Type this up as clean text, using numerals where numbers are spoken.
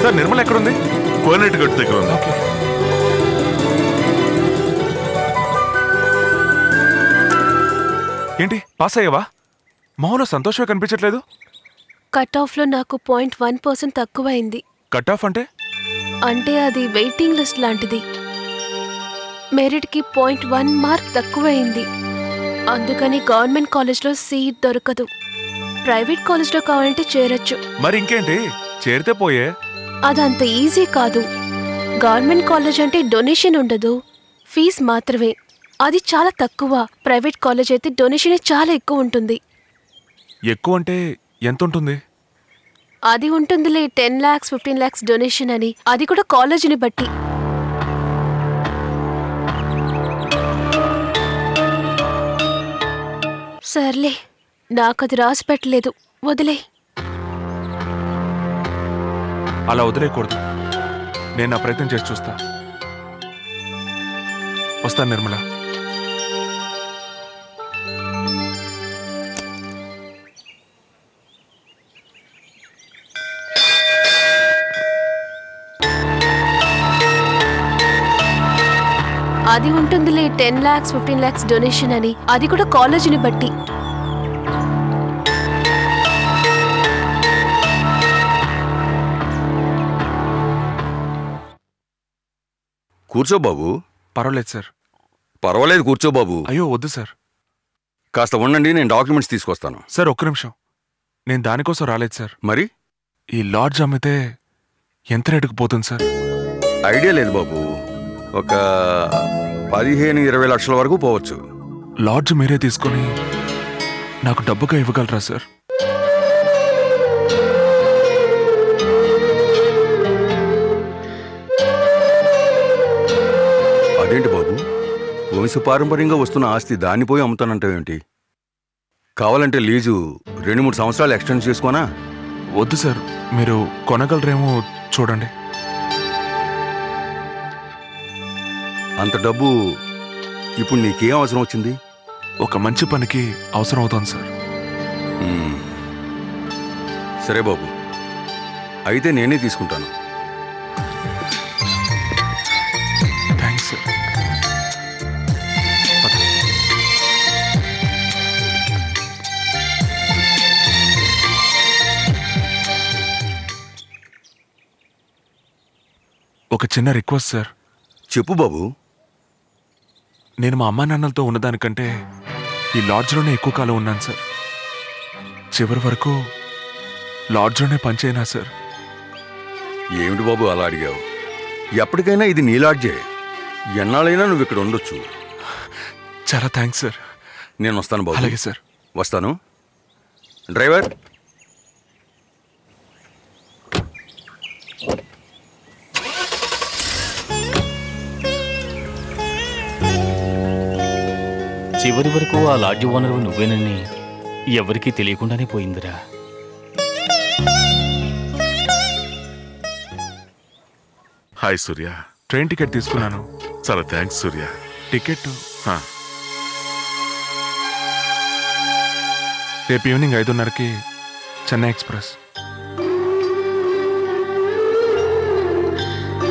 Sir Nirmala ఎక్కడుంది? కోనేటి గట్టు దగ్గర ఉంది. ఏంటి పాస్ అయ్యావా? మొహంలో సంతోషమే కనిపించట్లేదు. కట్ ఆఫ్ లో నాకు 0.1% తక్కువైంది. కట్ ఆఫ్ అంటే? అంటే అది వెయిటింగ్ లిస్ట్ లాంటిది. మెరిట్ కి 0.1 మార్క్ తక్కువైంది. అందుకని గవర్నమెంట్ కాలేజ్లో సీట్ దొరకదు. ప్రైవేట్ కాలేజ్లో కావాలంటే చేరొచ్చు. మరి ఇంకేంటి, చేరితే పోయే. అదంత ఈజీ కాదు. గవర్నమెంట్ కాలేజ్ అంటే డొనేషన్ ఉండదు, ఫీజు మాత్రమే. అది చాలా తక్కువ. ప్రైవేట్ కాలేజ్ అయితే డొనేషన్ చాలా ఎక్కువ ఉంటుంది. ఎక్కువ అంటే ఎంత ఉంటుంది? అది ఉంటుందిలే 10 lakhs 15 lakhs డొనేషన్ అని. అది కూడా కాలేజీని బట్టి. సర్లే, నాకది రాసి పెట్టలేదు, వదిలే. అలా వదిలేయకూడదు. నేను నా ప్రయత్నం చేసి చూస్తా. వస్తాను నిర్మల. అది ఉంటుందిలే 10 lakhs 15 lakhs డొనేషన్ అని. అది కూడా కాలేజీని బట్టి. కూర్చో బాబు. పర్వాలేదు సార్. పర్వాలేదు, కూర్చో బాబు. అయ్యో వద్దు సార్. కాస్త ఉండండి, నేను డాక్యుమెంట్స్ తీసుకొస్తాను. సార్ ఒక్క నిమిషం. నేను దానికోసం రాలేదు సార్. మరి ఈ లాడ్జ్ అమ్మితే ఎంత రేటుకు పోతుంది సార్? ఐడియా లేదు బాబు. ఒక 15-20 లక్షల వరకు పోవచ్చు. లాడ్జ్ మీరే తీసుకొని నాకు డబ్బుగా ఇవ్వగలరా సార్? అదేంటి బాబు, వంశపారంపర్యంగా వస్తున్న ఆస్తి దాన్ని పోయి అమ్ముతానంటావేంటి? కావాలంటే లీజు 2-3 సంవత్సరాలు ఎక్స్టెండ్ చేసుకోనా? వద్దు సార్, మీరు కొనగలరేమో చూడండి. అంత డబ్బు ఇప్పుడు నీకేం అవసరం వచ్చింది? ఒక మంచి పనికి అవసరం అవుతుంది సార్. సరే బాబు, అయితే నేనే తీసుకుంటాను. Thanks sir. ఒక చిన్న రిక్వెస్ట్ సార్. చెప్పు బాబు. నేను మా అమ్మా నాన్నలతో ఉన్నదానికంటే ఈ లాడ్జ్లోనే ఎక్కువ కాలం ఉన్నాను సార్. చివరి వరకు లాడ్జ్లోనే పనిచేయనా సార్? ఏమిటి బాబు అలా అడిగావు? ఎప్పటికైనా ఇది నీ లాడ్జే. ఎన్నాళ్ళైనా నువ్వు ఇక్కడ ఉండొచ్చు. చాలా థ్యాంక్స్ సార్. నేను వస్తాను బాబు. అలాగే సార్. వస్తాను. డ్రైవర్. చివరి వరకు ఆ లాడ్జి ఓనర్ నువ్వేనని ఎవరికీ తెలియకుండానే పోయిందిరా. హాయ్ సూర్య. ట్రైన్ టికెట్ తీసుకున్నాను. చాలా థ్యాంక్స్ సూర్య. టికెట్ రేపు ఈవినింగ్ 5:30కి చెన్నై ఎక్స్ప్రెస్.